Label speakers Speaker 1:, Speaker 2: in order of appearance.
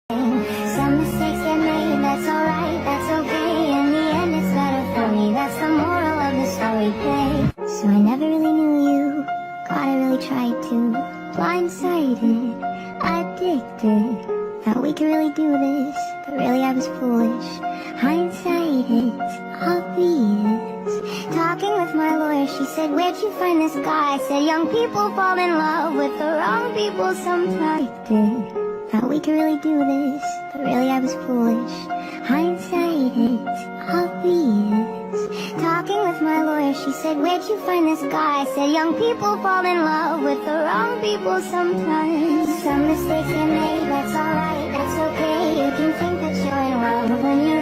Speaker 1: Some mistakes get made, that's alright, that's okay. In the end it's better for me, that's the moral of the story, babe. So I never really knew you, God I really tried to. Blindsided, addicted, thought we could really do this, but really I was foolish. Hindsight, it's obvious. Talking with my lawyer, she said, where'd you find this guy? I said, young people fall in love with the wrong people sometimes. Thought we could really do this, but really I was foolish. Hindsight, it's obvious. Talking with my lawyer, she said, where'd you find this guy? I said, young people fall in love with the wrong people sometimes. Some mistakes get made, that's alright, that's okay. You can think that you're in love when you're